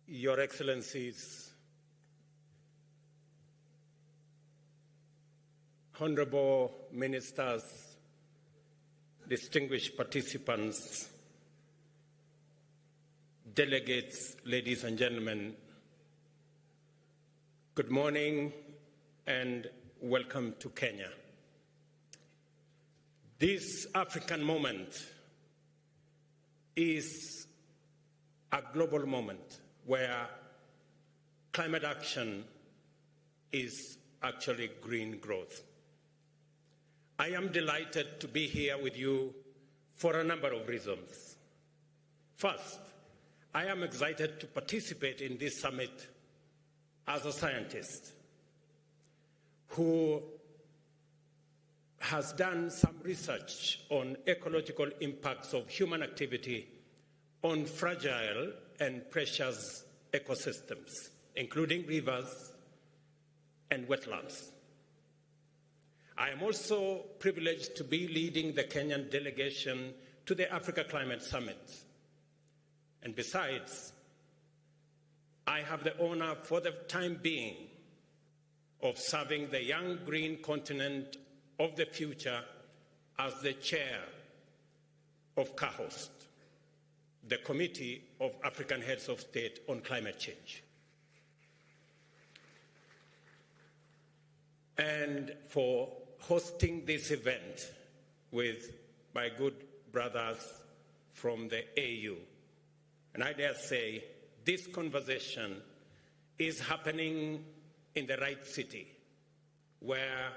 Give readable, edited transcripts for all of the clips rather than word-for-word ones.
Your Excellencies, Honorable Ministers, distinguished participants, delegates, ladies and gentlemen, good morning and welcome to Kenya. This African moment is a global moment where climate action is actually green growth. I am delighted to be here with you for a number of reasons. First, I am excited to participate in this summit as a scientist who has done some research on ecological impacts of human activity on fragile and precious ecosystems, including rivers and wetlands. I am also privileged to be leading the Kenyan delegation to the Africa Climate Summit. And besides, I have the honor for the time being of serving the young green continent of the future as the chair of CAHOST, the Committee of African Heads of State on Climate Change. And for hosting this event with my good brothers from the AU. And I dare say this conversation is happening in the right city, where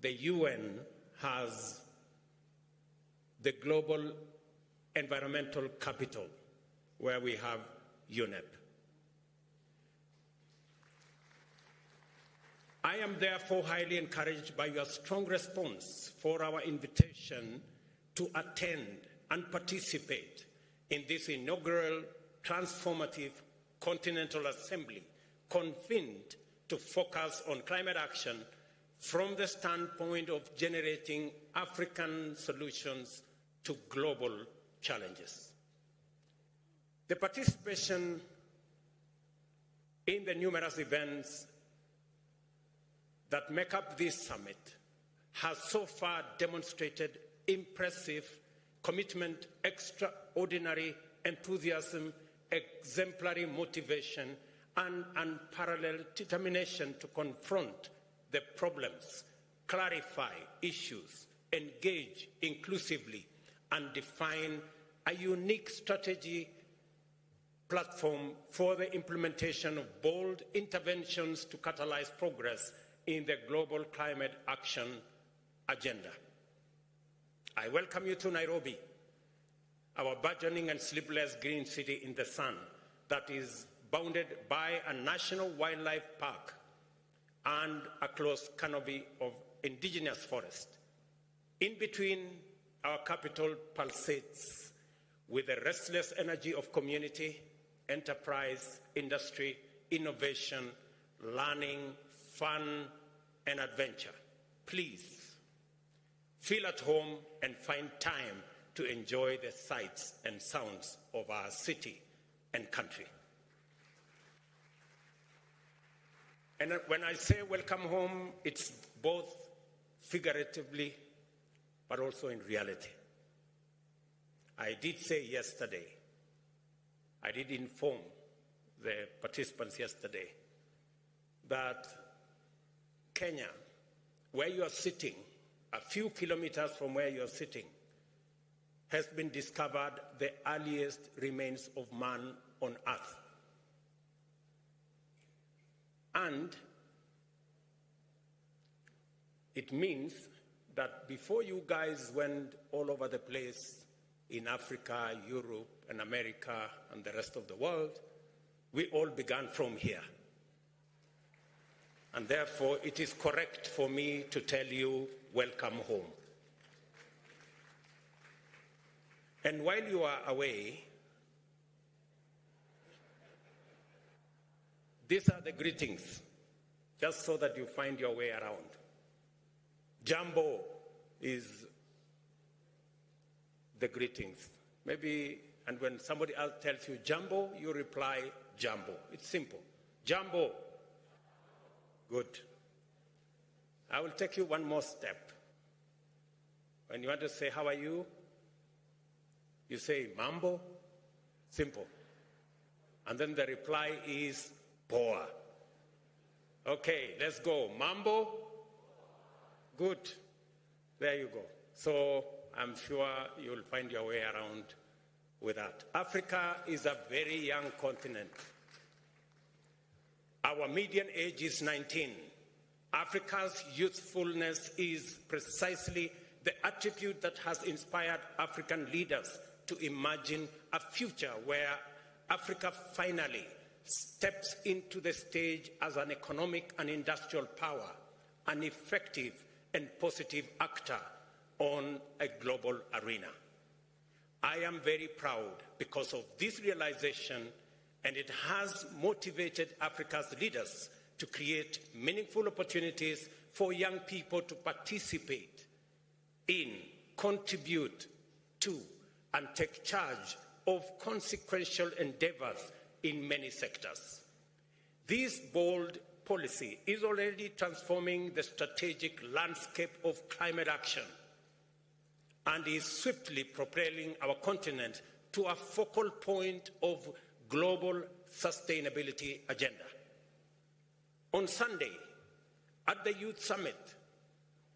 the UN has the global environmental capital, where we have UNEP. I am therefore highly encouraged by your strong response for our invitation to attend and participate in this inaugural transformative Continental Assembly convened to focus on climate action from the standpoint of generating African solutions to global challenges. The participation in the numerous events that make up this summit has so far demonstrated impressive commitment, extraordinary enthusiasm, exemplary motivation, and unparalleled determination to confront the problems, clarify issues, engage inclusively, and define a unique strategy platform for the implementation of bold interventions to catalyze progress in the global climate action agenda. I welcome you to Nairobi, our burgeoning and sleepless green city in the sun that is bounded by a national wildlife park and a close canopy of indigenous forest. In between, our capital pulsates with the restless energy of community, enterprise, industry, innovation, learning, fun, and adventure. Please feel at home and find time to enjoy the sights and sounds of our city and country. And when I say welcome home, it's both figuratively but also in reality. I did say yesterday, I did inform the participants yesterday that Kenya, where you are sitting, a few kilometers from where you are sitting, has been discovered the earliest remains of man on Earth. And it means that before you guys went all over the place in Africa, Europe, and America, and the rest of the world, we all began from here. And therefore, it is correct for me to tell you, welcome home. And while you are away, These are the greetings, just so that you find your way around. Jambo is the greetings. Maybe, and when somebody else tells you Jambo, you reply Jambo. It's simple. Jambo. Good. I will take you one more step. When you want to say, how are you? You say Mambo. Simple. And then the reply is Poa. Okay, let's go. Mambo. Good. There you go. So I'm sure you'll find your way around with that. Africa is a very young continent. Our median age is 19. Africa's youthfulness is precisely the attribute that has inspired African leaders to imagine a future where Africa finally steps into the stage as an economic and industrial power, an effective and positive actor on a global arena. I am very proud because of this realization, and it has motivated Africa's leaders to create meaningful opportunities for young people to participate in, contribute to, and take charge of consequential endeavors in many sectors. This bold policy is already transforming the strategic landscape of climate action and is swiftly propelling our continent to a focal point of global sustainability agenda. On Sunday, at the Youth Summit,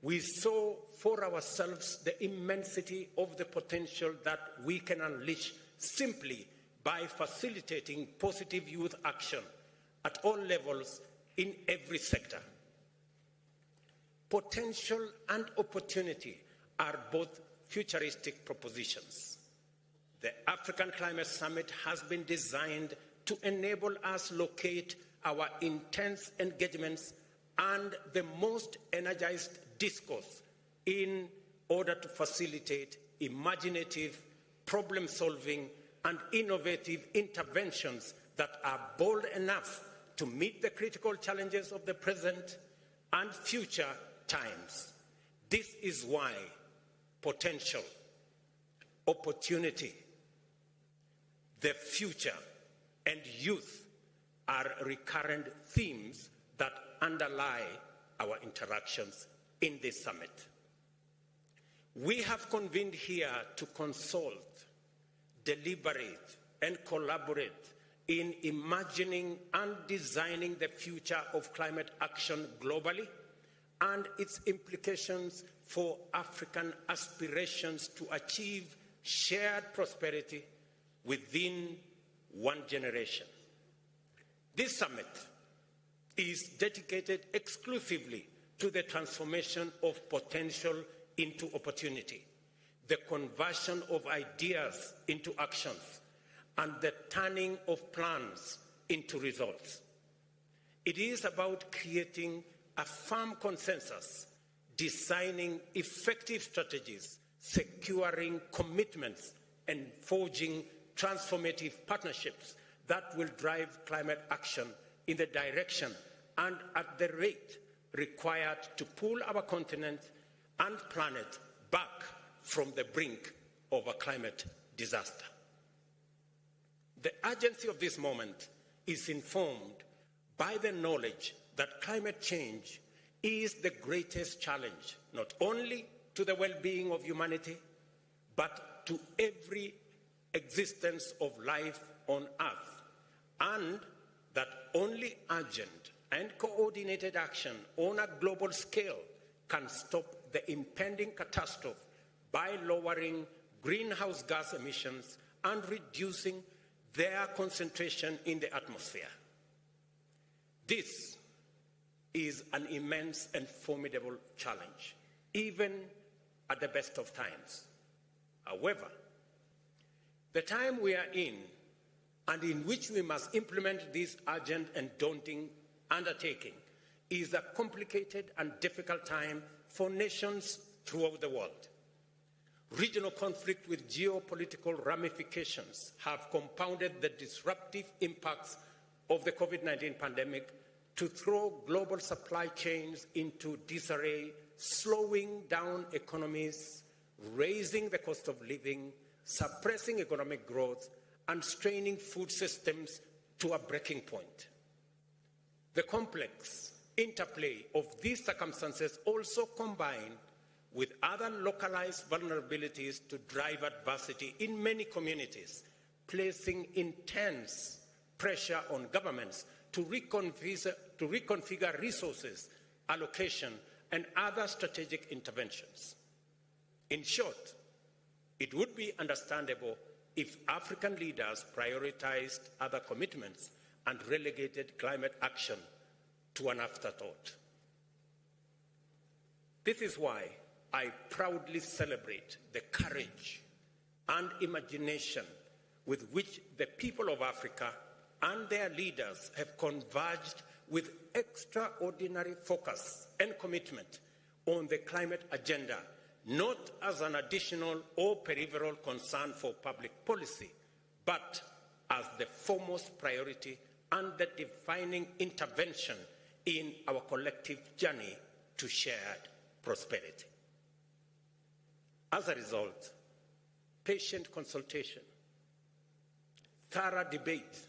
we saw for ourselves the immensity of the potential that we can unleash simply by facilitating positive youth action at all levels in every sector. Potential and opportunity are both futuristic propositions. The African Climate Summit has been designed to enable us locate our intense engagements and the most energized discourse in order to facilitate imaginative, problem-solving, and innovative interventions that are bold enough to meet the critical challenges of the present and future times. This is why potential, opportunity, the future, and youth are recurrent themes that underlie our interactions in this summit. We have convened here to consult, deliberate, and collaborate in imagining and designing the future of climate action globally and its implications for African aspirations to achieve shared prosperity within one generation. This summit is dedicated exclusively to the transformation of potential into opportunity, the conversion of ideas into actions, and the turning of plans into results. It is about creating a firm consensus, designing effective strategies, securing commitments, and forging transformative partnerships that will drive climate action in the direction and at the rate required to pull our continent and planet back from the brink of a climate disaster. The urgency of this moment is informed by the knowledge that climate change is the greatest challenge, not only to the well-being of humanity, but to every existence of life on Earth, and that only urgent and coordinated action on a global scale can stop the impending catastrophe by lowering greenhouse gas emissions and reducing their concentration in the atmosphere. This is an immense and formidable challenge, even at the best of times. However, the time we are in, and in which we must implement this urgent and daunting undertaking, is a complicated and difficult time for nations throughout the world. Regional conflict with geopolitical ramifications have compounded the disruptive impacts of the COVID-19 pandemic to throw global supply chains into disarray, slowing down economies, raising the cost of living, suppressing economic growth, and straining food systems to a breaking point. The complex interplay of these circumstances also combine with other localized vulnerabilities to drive adversity in many communities, placing intense pressure on governments to reconfigure resources, allocation, and other strategic interventions. In short, it would be understandable if African leaders prioritized other commitments and relegated climate action to an afterthought. This is why I proudly celebrate the courage and imagination with which the people of Africa and their leaders have converged with extraordinary focus and commitment on the climate agenda, not as an additional or peripheral concern for public policy, but as the foremost priority and the defining intervention in our collective journey to shared prosperity. As a result, patient consultation, thorough debate,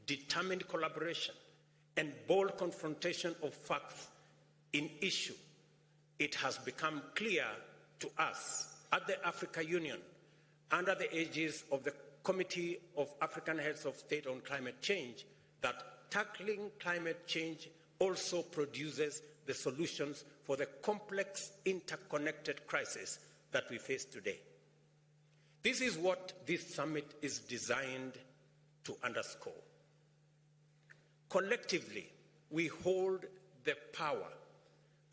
determined collaboration, and bold confrontation of facts in issue, it has become clear to us at the Africa Union, under the aegis of the Committee of African Heads of State on Climate Change, that tackling climate change also produces the solutions for the complex, interconnected crisis that we face today. This is what this summit is designed to underscore. Collectively, we hold the power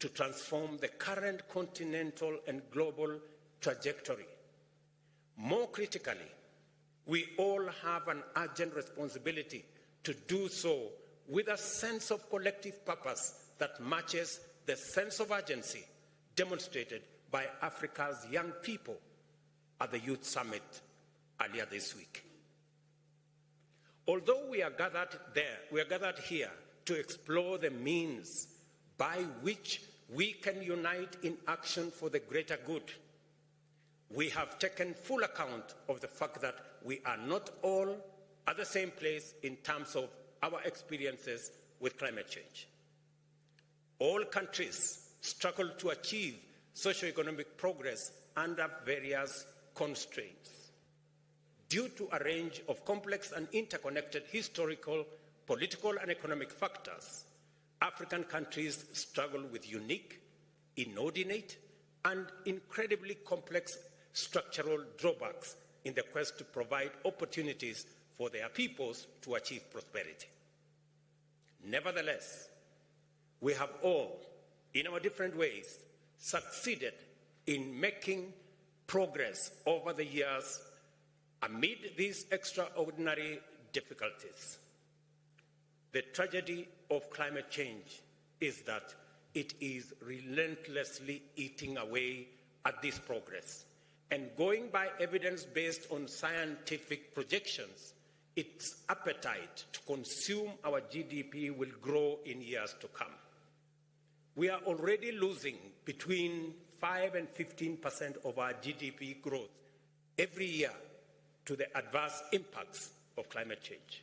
to transform the current continental and global trajectory. More critically, we all have an urgent responsibility to do so with a sense of collective purpose that matches the sense of urgency demonstrated by Africa's young people at the Youth Summit earlier this week. Although we are gathered here to explore the means by which we can unite in action for the greater good, we have taken full account of the fact that we are not all at the same place in terms of our experiences with climate change. All countries struggle to achieve socio-economic progress under various constraints. Due to a range of complex and interconnected historical, political, and economic factors, African countries struggle with unique, inordinate, and incredibly complex structural drawbacks in the quest to provide opportunities for their peoples to achieve prosperity. Nevertheless, we have all, in our different ways, succeeded in making progress over the years amid these extraordinary difficulties. The tragedy of climate change is that it is relentlessly eating away at this progress. And going by evidence based on scientific projections, its appetite to consume our GDP will grow in years to come. We are already losing between 5 and 15% of our GDP growth every year to the adverse impacts of climate change.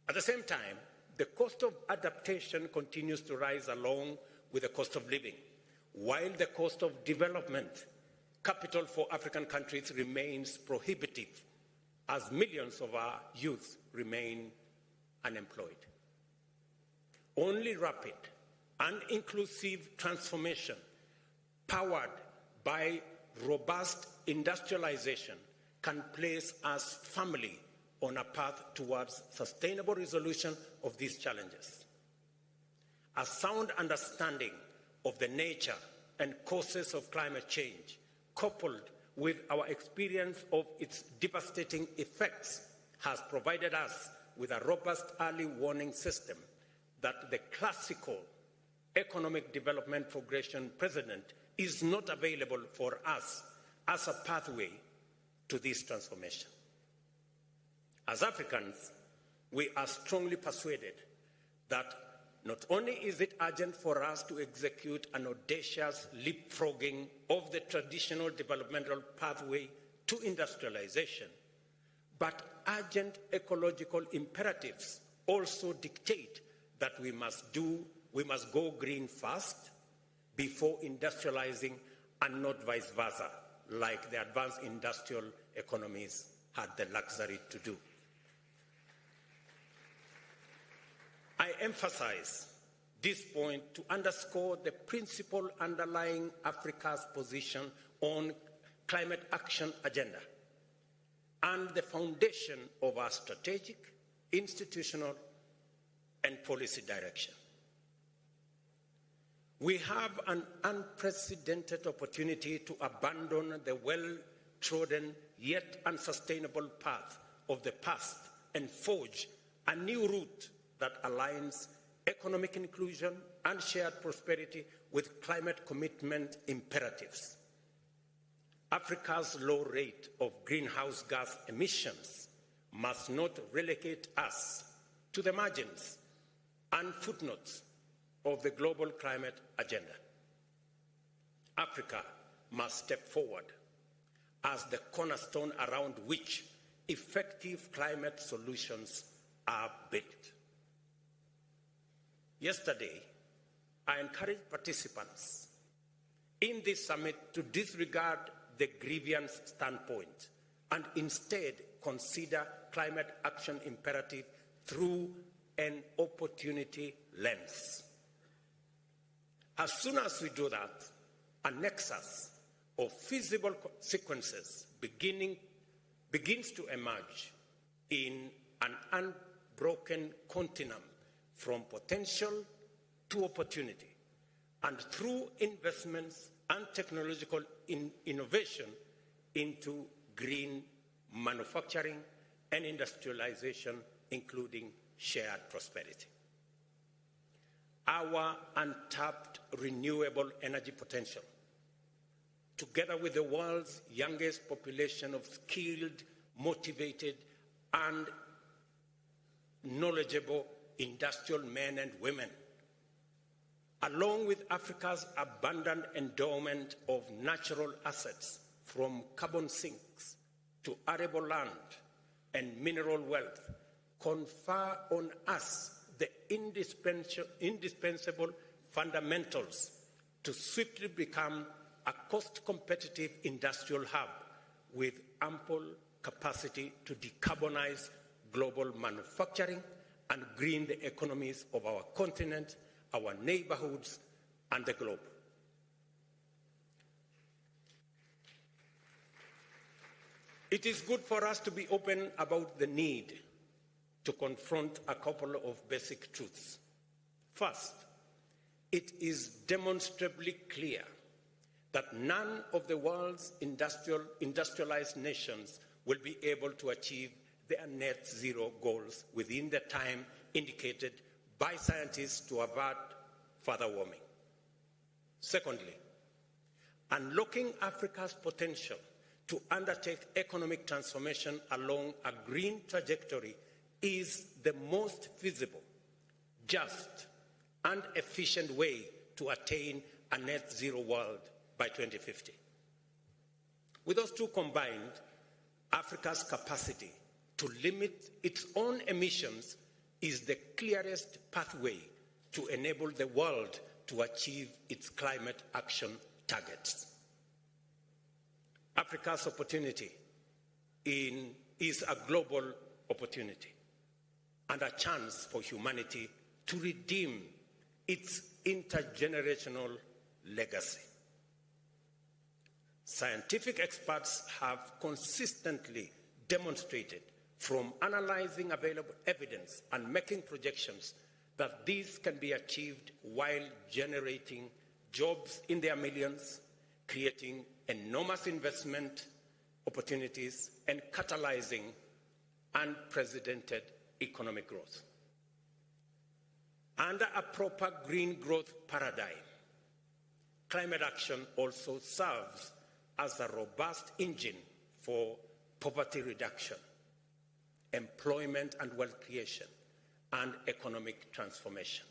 At the same time, the cost of adaptation continues to rise along with the cost of living, while the cost of development capital for African countries remains prohibitive, as millions of our youth remain unemployed. Only rapid and inclusive transformation, powered by robust industrialization, can place us firmly on a path towards sustainable resolution of these challenges. A sound understanding of the nature and causes of climate change, coupled with our experience of its devastating effects, has provided us with a robust early warning system that the classical economic development progression precedent is not available for us as a pathway to this transformation. As Africans, we are strongly persuaded that not only is it urgent for us to execute an audacious leapfrogging of the traditional developmental pathway to industrialization, but urgent ecological imperatives also dictate that we must go green first before industrializing, and not vice versa, like the advanced industrial economies had the luxury to do. I emphasize this point to underscore the principle underlying Africa's position on climate action agenda and the foundation of our strategic, institutional, and policy direction. We have an unprecedented opportunity to abandon the well-trodden yet unsustainable path of the past and forge a new route that aligns economic inclusion and shared prosperity with climate commitment imperatives. Africa's low rate of greenhouse gas emissions must not relegate us to the margins and footnotes of the global climate agenda. Africa must step forward as the cornerstone around which effective climate solutions are built. Yesterday, I encouraged participants in this summit to disregard the grievance standpoint and instead consider climate action imperative through an opportunity lens. As soon as we do that, a nexus of feasible sequences begins to emerge in an unbroken continuum from potential to opportunity, and through investments and technological innovation into green manufacturing and industrialization, including shared prosperity. Our untapped renewable energy potential, together with the world's youngest population of skilled, motivated, and knowledgeable industrial men and women, along with Africa's abundant endowment of natural assets from carbon sinks to arable land and mineral wealth, confer on us the indispensable fundamentals to swiftly become a cost-competitive industrial hub with ample capacity to decarbonize global manufacturing and green the economies of our continent, our neighborhoods, and the globe. It is good for us to be open about the need to confront a couple of basic truths. First, it is demonstrably clear that none of the world's industrialized nations will be able to achieve their net zero goals within the time indicated by scientists to avert further warming. Secondly, unlocking Africa's potential to undertake economic transformation along a green trajectory is the most feasible, just, and efficient way to attain a net zero world by 2050. With those two combined, Africa's capacity to limit its own emissions is the clearest pathway to enable the world to achieve its climate action targets. Africa's opportunity is a global opportunity and a chance for humanity to redeem its intergenerational legacy. Scientific experts have consistently demonstrated, from analyzing available evidence and making projections, that this can be achieved while generating jobs in their millions, creating enormous investment opportunities, and catalyzing unprecedented economic growth. Under a proper green growth paradigm, climate action also serves as a robust engine for poverty reduction, employment and wealth creation, and economic transformation.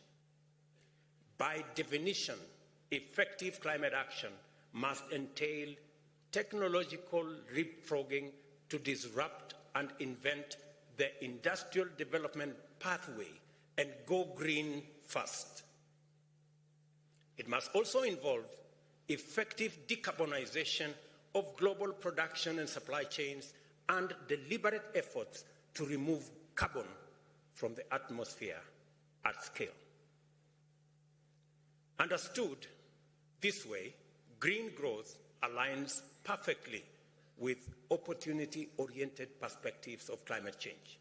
By definition, effective climate action must entail technological leapfrogging to disrupt and invent the industrial development pathway and go green fast. It must also involve effective decarbonization of global production and supply chains and deliberate efforts to remove carbon from the atmosphere at scale. Understood this way, green growth aligns perfectly with opportunity-oriented perspectives of climate change,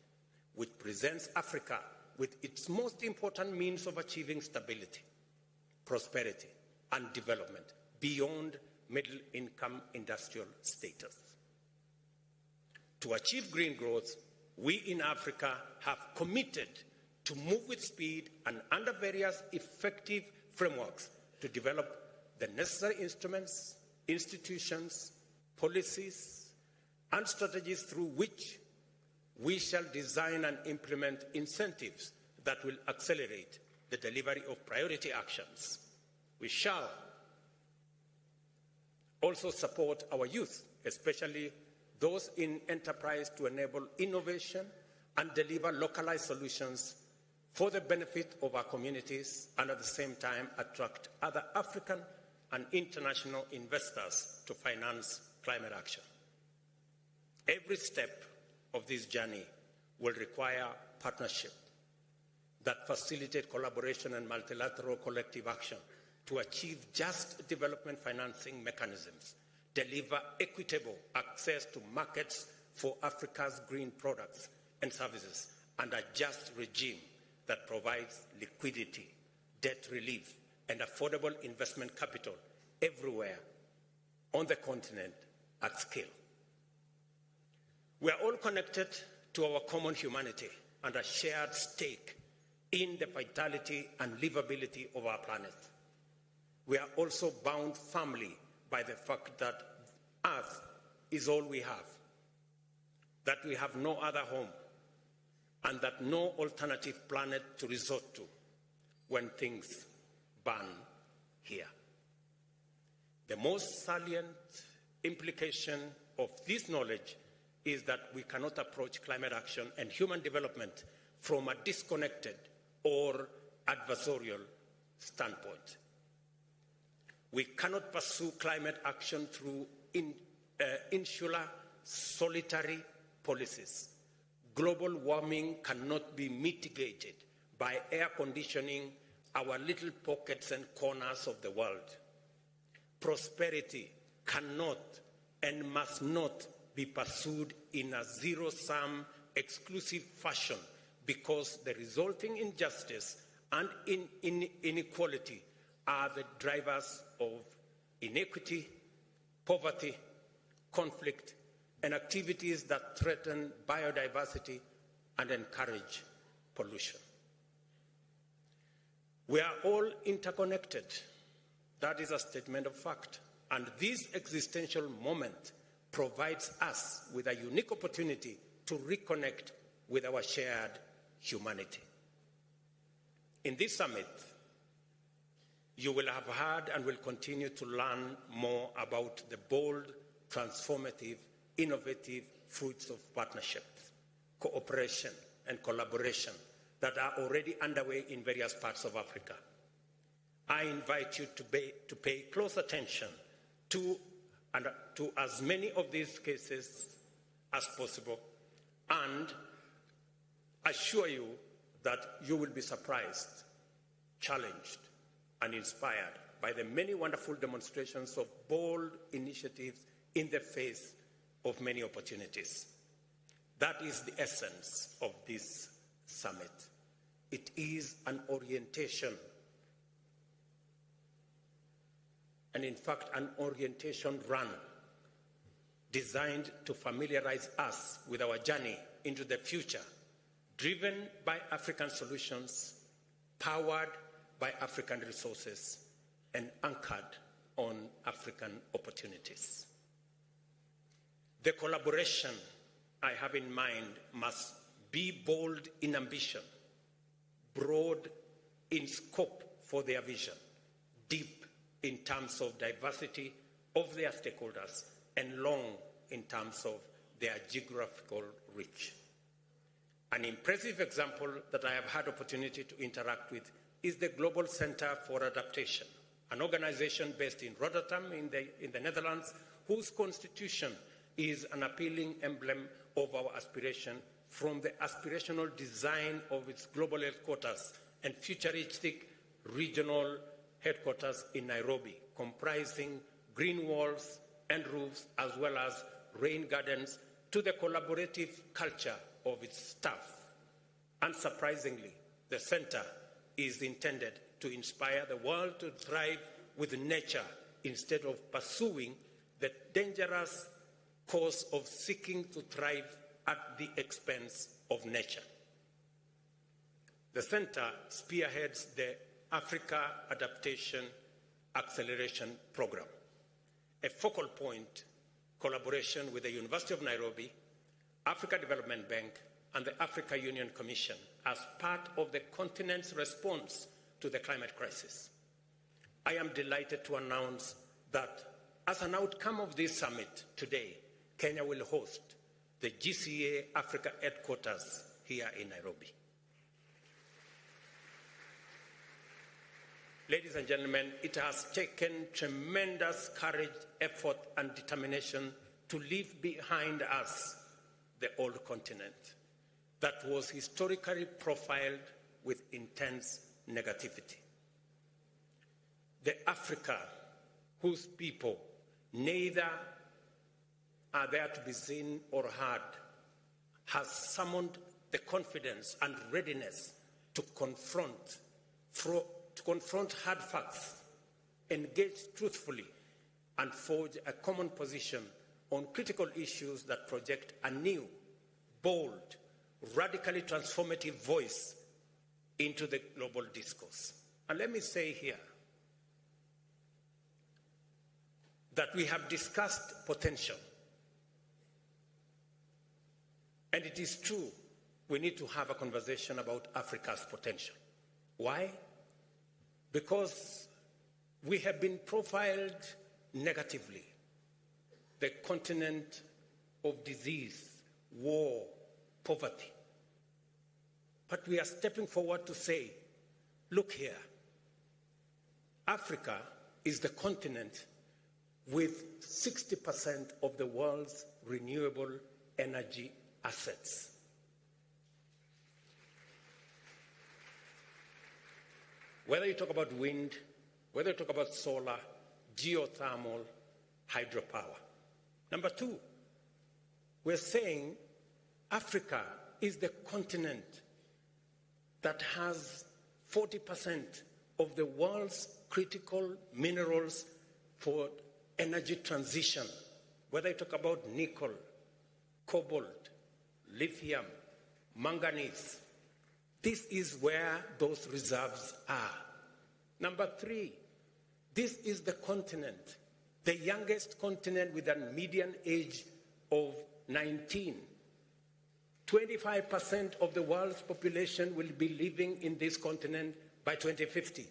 which presents Africa with its most important means of achieving stability, prosperity, and development beyond middle-income industrial status. To achieve green growth, we in Africa have committed to move with speed and under various effective frameworks to develop the necessary instruments, institutions, policies, and strategies through which we shall design and implement incentives that will accelerate the delivery of priority actions. We shall also support our youth, especially those in enterprise, to enable innovation and deliver localized solutions for the benefit of our communities, and at the same time attract other African and international investors to finance climate action. Every step of this journey will require partnership that facilitate collaboration and multilateral collective action to achieve just development financing mechanisms, deliver equitable access to markets for Africa's green products and services, and a just regime that provides liquidity, debt relief, and affordable investment capital everywhere on the continent at scale. We are all connected to our common humanity and a shared stake in the vitality and livability of our planet. We are also bound firmly by the fact that Earth is all we have, that we have no other home, and that no alternative planet to resort to when things burn here. The most salient implication of this knowledge is that we cannot approach climate action and human development from a disconnected or adversarial standpoint. We cannot pursue climate action through insular, solitary policies. Global warming cannot be mitigated by air conditioning our little pockets and corners of the world. Prosperity cannot and must not be pursued in a zero-sum, exclusive fashion, because the resulting injustice and inequality are the drivers of inequity, poverty, conflict, and activities that threaten biodiversity and encourage pollution. We are all interconnected. That is a statement of fact. And this existential moment provides us with a unique opportunity to reconnect with our shared humanity. In this summit, you will have heard and will continue to learn more about the bold, transformative, innovative fruits of partnerships, cooperation, and collaboration that are already underway in various parts of Africa. I invite you to pay close attention to as many of these cases as possible, and assure you that you will be surprised, challenged, and inspired by the many wonderful demonstrations of bold initiatives in the face of many opportunities. That is the essence of this summit. It is an orientation, and in fact an orientation run designed to familiarize us with our journey into the future, driven by African solutions, powered by African resources, and anchored on African opportunities. The collaboration I have in mind must be bold in ambition, broad in scope for their vision, deep in terms of diversity of their stakeholders, and long in terms of their geographical reach. An impressive example that I have had opportunity to interact with is the Global Center for Adaptation, an organization based in Rotterdam in the Netherlands, whose constitution is an appealing emblem of our aspiration, from the aspirational design of its global headquarters and futuristic regional headquarters in Nairobi, comprising green walls and roofs, as well as rain gardens, to the collaborative culture of its staff. Unsurprisingly, the center is intended to inspire the world to thrive with nature instead of pursuing the dangerous course of seeking to thrive at the expense of nature. The center spearheads the Africa Adaptation Acceleration Program, a focal point collaboration with the University of Nairobi, Africa Development Bank, and the Africa Union Commission as part of the continent's response to the climate crisis. I am delighted to announce that as an outcome of this summit today, Kenya will host the GCA Africa headquarters here in Nairobi. Ladies and gentlemen, it has taken tremendous courage, effort, and determination to leave behind us the old continent that was historically profiled with intense negativity. The Africa whose people neither are there to be seen or heard has summoned the confidence and readiness to confront hard facts, engage truthfully, and forge a common position on critical issues that project a new, bold, radically transformative voice into the global discourse. And let me say here that we have discussed potential. And it is true, we need to have a conversation about Africa's potential. Why? Because we have been profiled negatively. The continent of disease, war, poverty. But we are stepping forward to say, look here, Africa is the continent with 60% of the world's renewable energy assets. Whether you talk about wind, whether you talk about solar, geothermal, hydropower. Number two, we're saying Africa is the continent that has 40% of the world's critical minerals for energy transition. Whether you talk about nickel, cobalt, lithium, manganese, this is where those reserves are. Number three, this is the continent, the youngest continent with a median age of 19. 25% of the world's population will be living in this continent by 2050.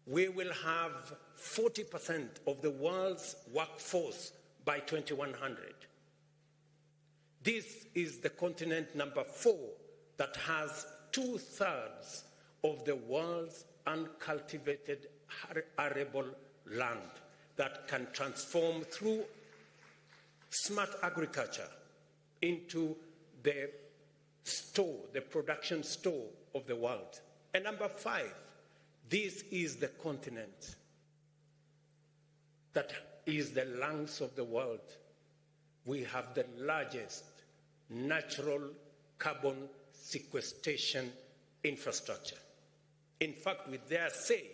We will have 40% of the world's workforce by 2100. This is the continent number 4 that has 2/3 of the world's uncultivated arable land that can transform through smart agriculture into the store, the production store of the world. And number 5, this is the continent that is the lungs of the world. We have the largest natural carbon sequestration infrastructure. In fact, we dare say,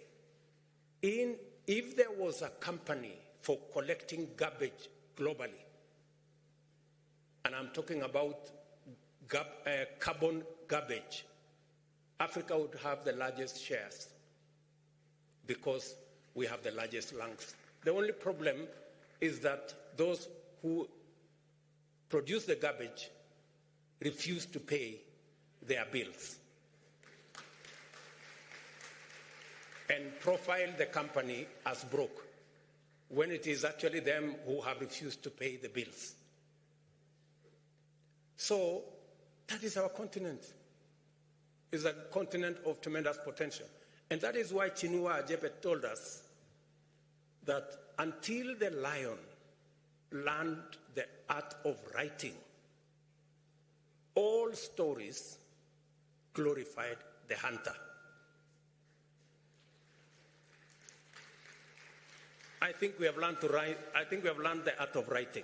if there was a company for collecting garbage globally, and I'm talking about carbon garbage, Africa would have the largest shares because we have the largest lungs. The only problem is that those who produce the garbage refuse to pay their bills and profile the company as broke when it is actually them who have refused to pay the bills. So that is our continent. It's a continent of tremendous potential. And that is why Chinua Achebe told us that until the lion learned the art of writing, all stories glorified the hunter. I think we have learned to write. I think we have learned the art of writing.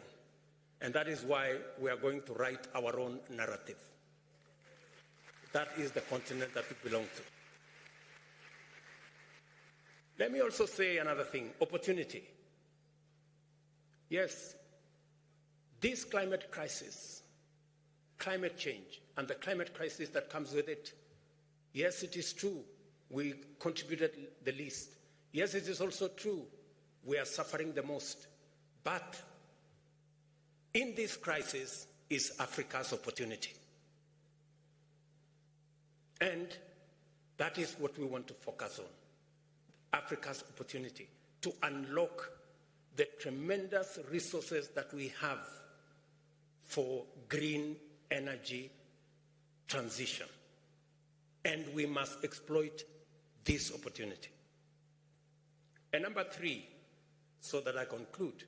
And that is why we are going to write our own narrative. That is the continent that we belong to. Let me also say another thing, opportunity. Yes, this climate crisis, climate change, and the climate crisis that comes with it, yes, it is true, we contributed the least. Yes, it is also true, we are suffering the most. But in this crisis is Africa's opportunity. And that is what we want to focus on. Africa's opportunity to unlock the tremendous resources that we have for green energy transition. And we must exploit this opportunity. And number three, so that I conclude,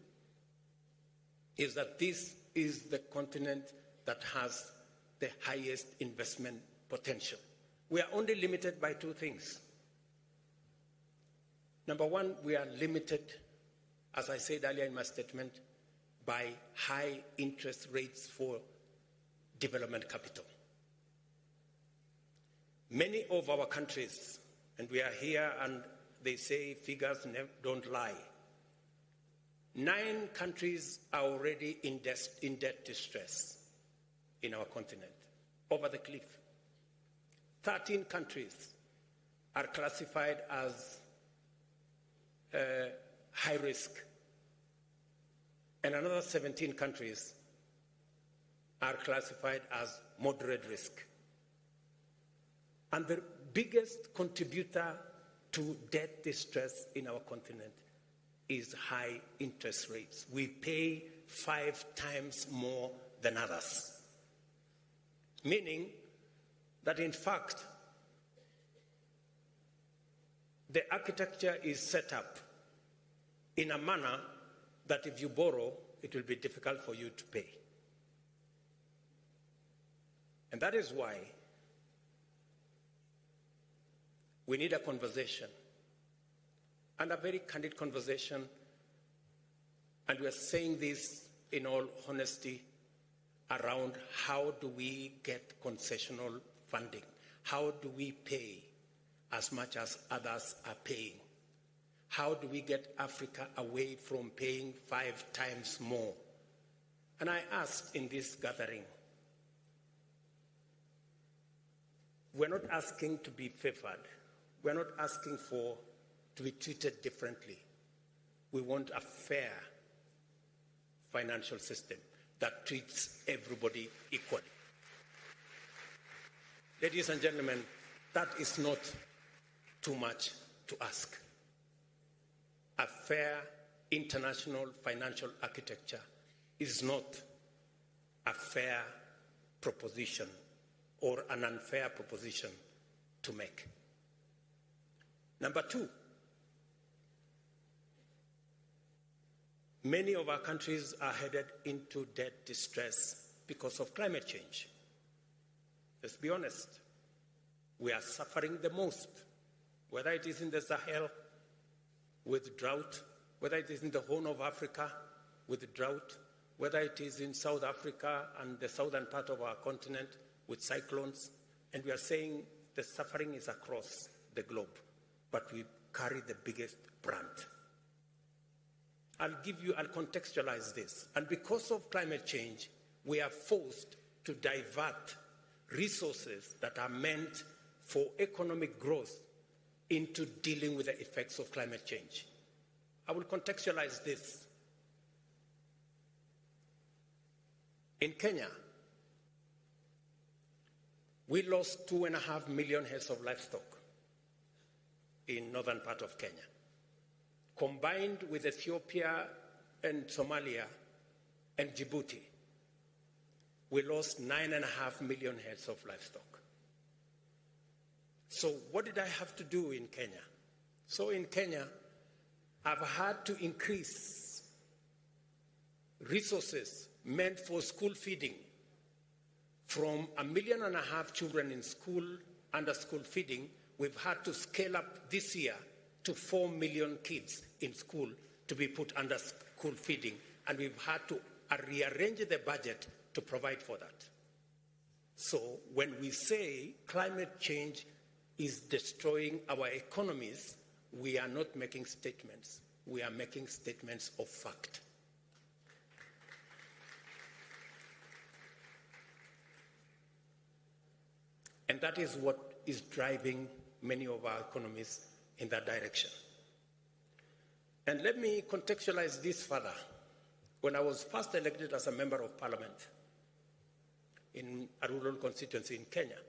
is that this is the continent that has the highest investment potential. We are only limited by two things. Number one, we are limited, as I said earlier in my statement, by high interest rates for development capital. Many of our countries, and we are here and they say figures don't lie, 9 countries are already in debt distress in our continent, over the cliff. 13 countries are classified as high risk, and another 17 countries are classified as moderate risk. And the biggest contributor to debt distress in our continent is high interest rates. We pay 5 times more than others. Meaning that in fact, the architecture is set up in a manner that if you borrow, it will be difficult for you to pay. And that is why we need a conversation, and a very candid conversation, and we are saying this in all honesty, around how do we get concessional funding? How do we pay as much as others are paying? How do we get Africa away from paying 5 times more? And I asked in this gathering, we're not asking to be favored. We're not asking to be treated differently. We want a fair financial system that treats everybody equally. Ladies and gentlemen, that is not too much to ask. A fair international financial architecture is not a fair proposition or an unfair proposition to make. Number 2, many of our countries are headed into debt distress because of climate change. Let's be honest. We are suffering the most, whether it is in the Sahel with drought, whether it is in the Horn of Africa with drought, whether it is in South Africa and the southern part of our continent with cyclones. And we are saying the suffering is across the globe, but we carry the biggest brunt. I'll contextualize this. And because of climate change, we are forced to divert resources that are meant for economic growth into dealing with the effects of climate change. I will contextualize this. In Kenya, We lost 2.5 million heads of livestock in northern part of Kenya. Combined with Ethiopia and Somalia and Djibouti, we lost 9.5 million heads of livestock. So what did I have to do in Kenya? So in Kenya, I've had to increase resources meant for school feeding from 1.5 million children in school, under school feeding. We've had to scale up this year to 4 million kids in school to be put under school feeding. And we've had to rearrange the budget to provide for that. So when we say climate change is destroying our economies, we are not making statements. We are making statements of fact. And that is what is driving many of our economies in that direction. And let me contextualize this further. When I was first elected as a member of parliament in a rural constituency in Kenya,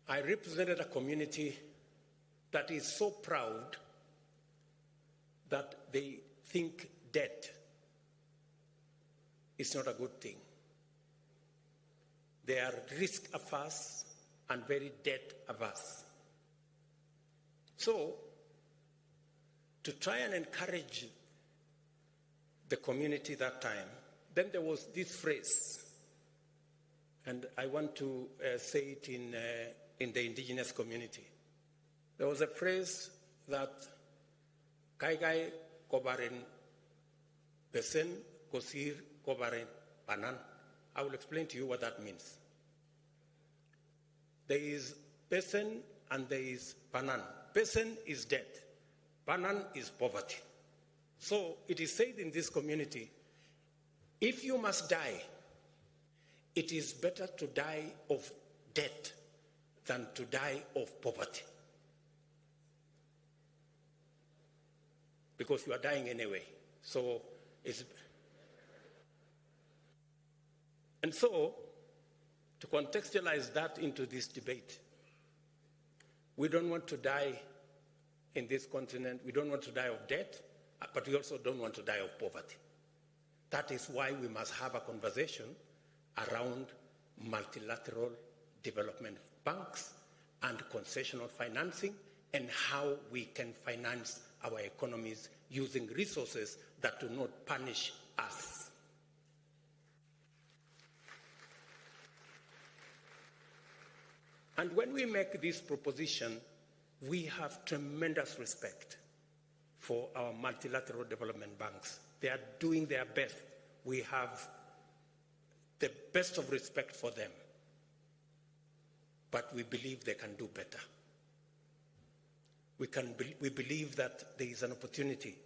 I represented a community that is so proud that they think debt is not a good thing. They are risk averse and very debt averse. So, to try and encourage the community that time, then there was this phrase, and I want to say it in the indigenous community. There was a phrase that Kaigai Kobarin Besen Kosir Kobarin Panan. I will explain to you what that means. There is Besen and there is Panan. Besen is debt. Panan is poverty. So it is said in this community, if you must die, it is better to die of debt than to die of poverty. Because you are dying anyway. So it's... And so, to contextualize that into this debate, we don't want to die in this continent. We don't want to die of debt, but we also don't want to die of poverty. That is why we must have a conversation around multilateral development banks and concessional financing and how we can finance our economies using resources that do not punish us. And when we make this proposition, we have tremendous respect for our multilateral development banks. They are doing their best. We have the best of respect for them. But we believe they can do better. We believe that there is an opportunity.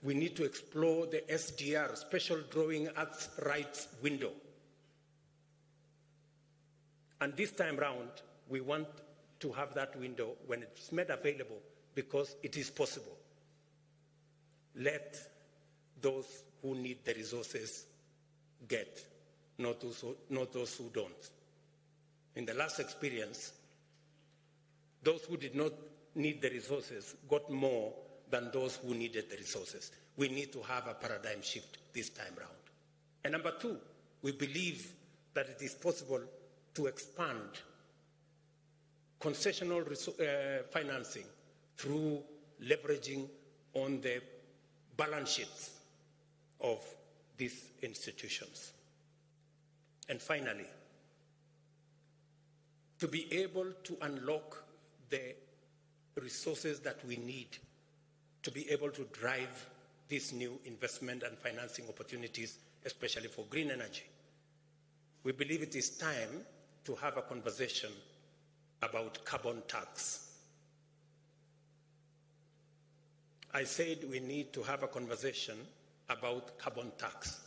We need to explore the SDR, Special Drawing Rights window. And this time round, we want to have that window when it's made available because it is possible. Let those who need the resources get, not those who don't. In the last experience, those who did not need the resources got more than those who needed the resources. We need to have a paradigm shift this time round. And number two, we believe that it is possible to expand concessional financing through leveraging on the balance sheets of these institutions. And finally, to be able to unlock the resources that we need to be able to drive these new investment and financing opportunities, especially for green energy. We believe it is time to have a conversation about carbon tax. I said we need to have a conversation about carbon tax.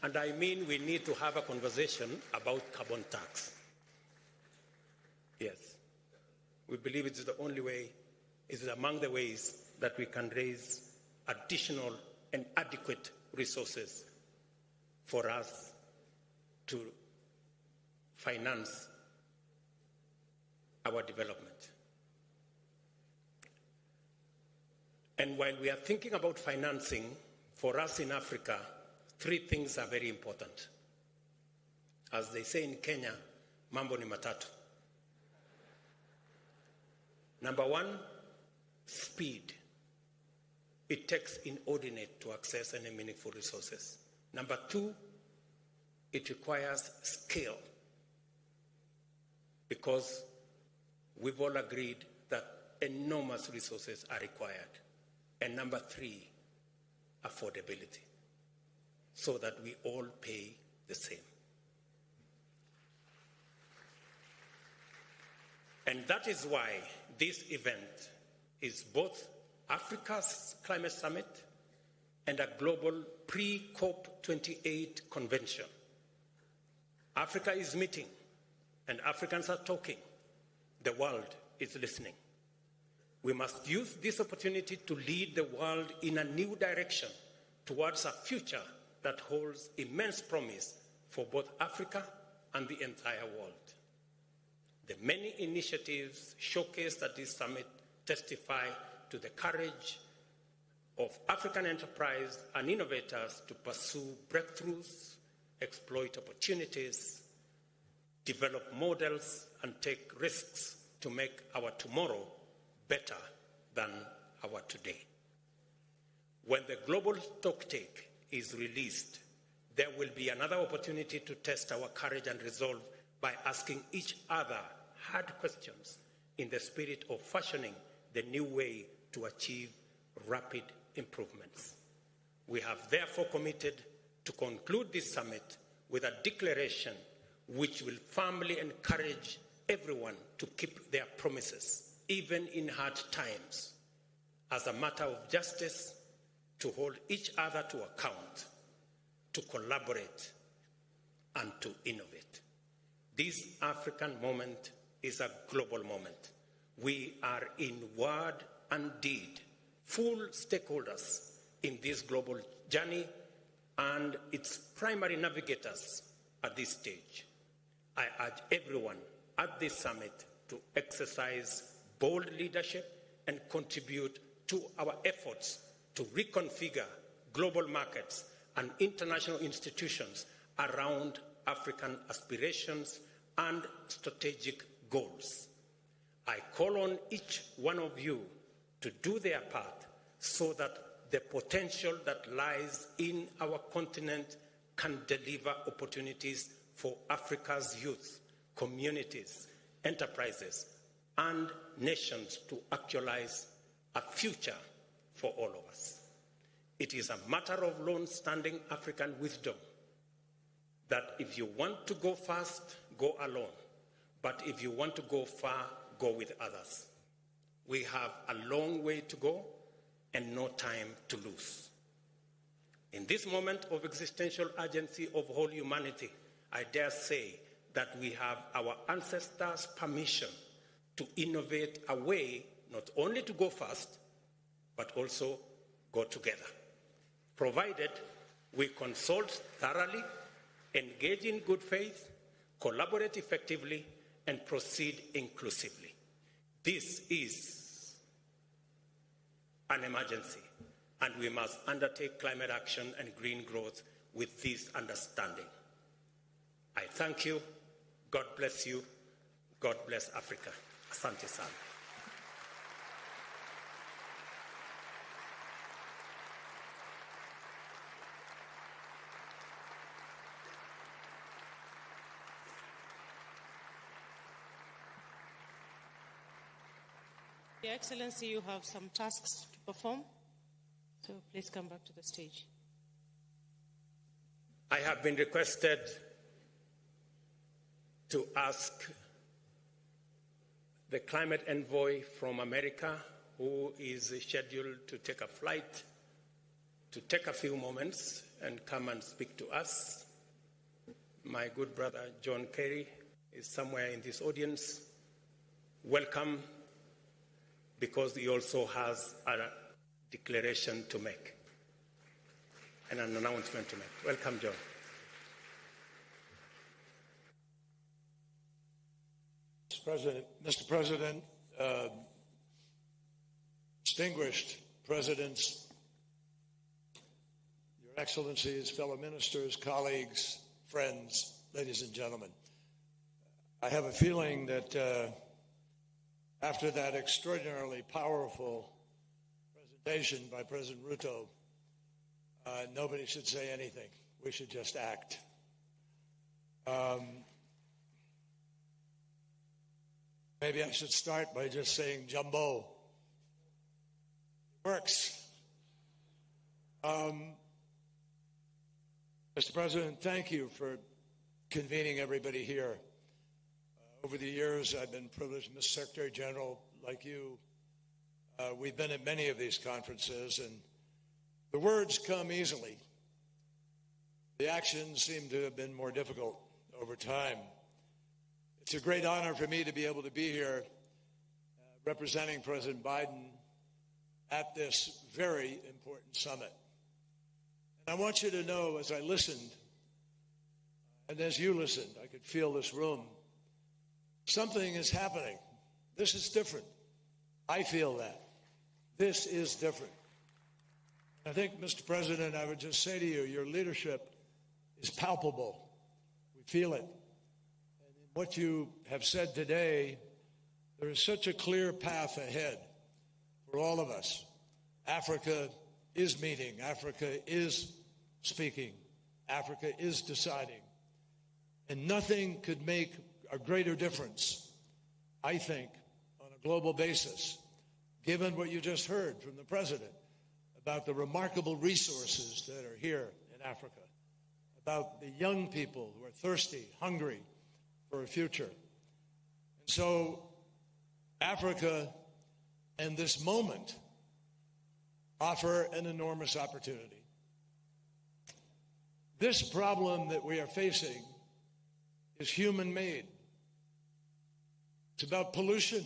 And I mean we need to have a conversation about carbon tax. Yes. We believe it is the only way, it is among the ways that we can raise additional and adequate resources for us to finance our development. And while we are thinking about financing, for us in Africa, three things are very important. As they say in Kenya, mambo ni matatu. Number one, speed. It takes inordinate to access any meaningful resources. Number two, it requires scale, because we've all agreed that enormous resources are required. And number three, affordability, so that we all pay the same. And that is why this event is both Africa's climate summit and a global pre-COP28 convention. Africa is meeting and Africans are talking. The world is listening. We must use this opportunity to lead the world in a new direction towards a future that holds immense promise for both Africa and the entire world. The many initiatives showcased at this summit testify to the courage of African enterprise and innovators to pursue breakthroughs, exploit opportunities, develop models, and take risks to make our tomorrow better than our today. When the global stocktake is released, there will be another opportunity to test our courage and resolve by asking each other hard questions in the spirit of fashioning the new way to achieve rapid improvements. We have therefore committed to conclude this summit with a declaration which will firmly encourage everyone to keep their promises, even in hard times, as a matter of justice, to hold each other to account, to collaborate, and to innovate. This African moment is a global moment. We are in word and deed full stakeholders in this global journey and its primary navigators at this stage. I urge everyone at this summit to exercise bold leadership and contribute to our efforts to reconfigure global markets and international institutions around African aspirations and strategic goals. I call on each one of you to do their part so that the potential that lies in our continent can deliver opportunities for Africa's youth, communities, enterprises, and nations to actualize a future for all of us. It is a matter of long-standing African wisdom that if you want to go fast, go alone. But if you want to go far, go with others. We have a long way to go and no time to lose. In this moment of existential urgency of whole humanity, I dare say that we have our ancestors' permission to innovate a way not only to go fast, but also go together, provided we consult thoroughly, engage in good faith, collaborate effectively, and proceed inclusively. This is an emergency, and we must undertake climate action and green growth with this understanding. I thank you. God bless you. God bless Africa. Asante sana. Your Excellency, you have some tasks to perform, so please come back to the stage. I have been requested to ask the climate envoy from America, who is scheduled to take a flight, to take a few moments and come and speak to us. My good brother John Kerry is somewhere in this audience. Welcome, because he also has a declaration to make and an announcement to make. Welcome, John. Mr. President, distinguished presidents, Your Excellencies, fellow ministers, colleagues, friends, ladies and gentlemen, I have a feeling that after that extraordinarily powerful presentation by President Ruto, nobody should say anything. We should just act. Maybe I should start by just saying jumbo. It works. Mr. President, thank you for convening everybody here. Over the years, I've been privileged, Mr. Secretary General, like you. We've been at many of these conferences, and the words come easily. The actions seem to have been more difficult over time. It's a great honor for me to be able to be here representing President Biden at this very important summit. And I want you to know, as I listened, and as you listened, I could feel this room, something is happening. This is different. I feel that. This is different. I think, Mr. President, I would just say to you, your leadership is palpable. We feel it. And in what you have said today, there is such a clear path ahead for all of us. Africa is meeting. Africa is speaking. Africa is deciding. And nothing could make a greater difference, I think, on a global basis, given what you just heard from the President about the remarkable resources that are here in Africa, about the young people who are thirsty, hungry for a future. And so Africa and this moment offer an enormous opportunity. This problem that we are facing is human-made. It's about pollution.